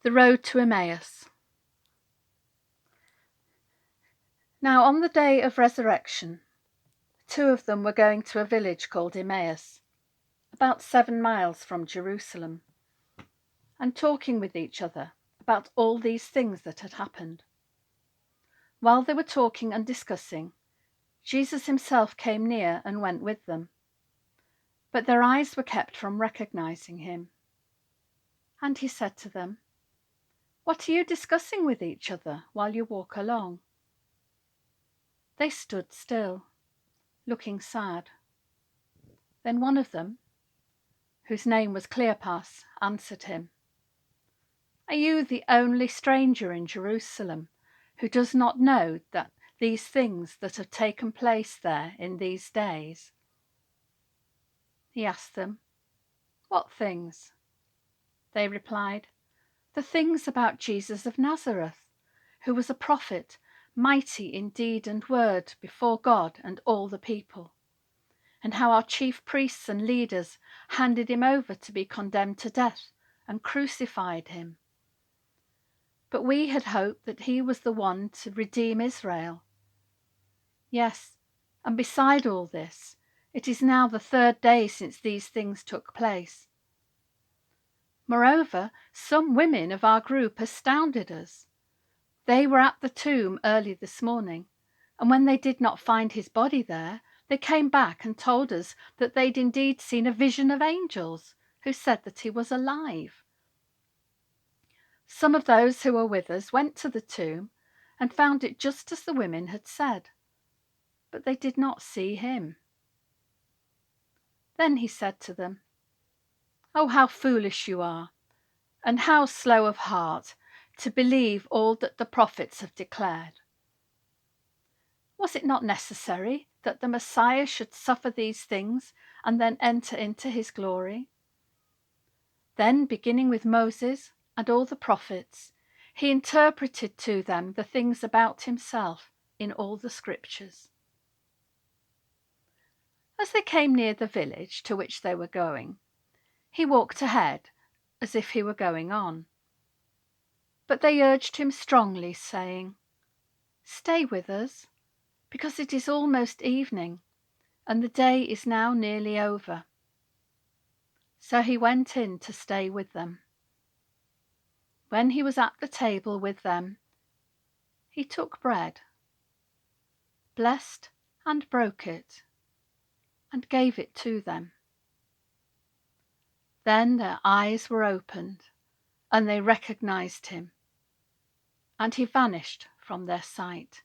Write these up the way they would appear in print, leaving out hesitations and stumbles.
The road to Emmaus. Now on the day of resurrection, two of them were going to a village called Emmaus, about 7 miles from Jerusalem, and talking with each other about all these things that had happened. While they were talking and discussing, Jesus himself came near and went with them, but their eyes were kept from recognizing him. And he said to them, "What are you discussing with each other while you walk along?" They stood still, looking sad. Then one of them, whose name was Cleopas, answered him, "Are you the only stranger in Jerusalem who does not know that these things that have taken place there in these days?" He asked them, "What things?" They replied, "The things about Jesus of Nazareth, who was a prophet, mighty in deed and word before God and all the people, and how our chief priests and leaders handed him over to be condemned to death and crucified him. But we had hoped that he was the one to redeem Israel. Yes, and beside all this, it is now the 3rd day since these things took place. Moreover, some women of our group astounded us. They were at the tomb early this morning, and when they did not find his body there, they came back and told us that they'd indeed seen a vision of angels who said that he was alive. Some of those who were with us went to the tomb and found it just as the women had said, but they did not see him." Then he said to them, "Oh, how foolish you are, and how slow of heart to believe all that the prophets have declared. Was it not necessary that the Messiah should suffer these things and then enter into his glory?" Then, beginning with Moses and all the prophets, he interpreted to them the things about himself in all the scriptures. As they came near the village to which they were going, he walked ahead as if he were going on. But they urged him strongly, saying, "Stay with us, because it is almost evening, and the day is now nearly over." So he went in to stay with them. When he was at the table with them, he took bread, blessed and broke it, and gave it to them. Then their eyes were opened, and they recognized him, and he vanished from their sight.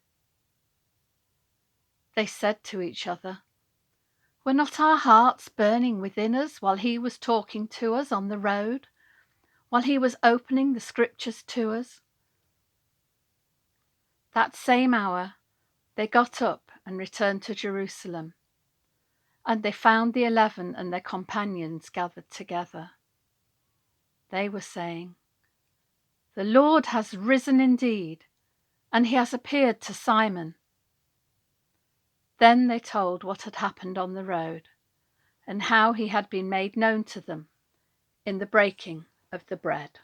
They said to each other, "Were not our hearts burning within us while he was talking to us on the road, while he was opening the scriptures to us?" That same hour they got up and returned to Jerusalem, and they found the 11 and their companions gathered together. They were saying, "The Lord has risen indeed, and he has appeared to Simon." Then they told what had happened on the road, and how he had been made known to them in the breaking of the bread.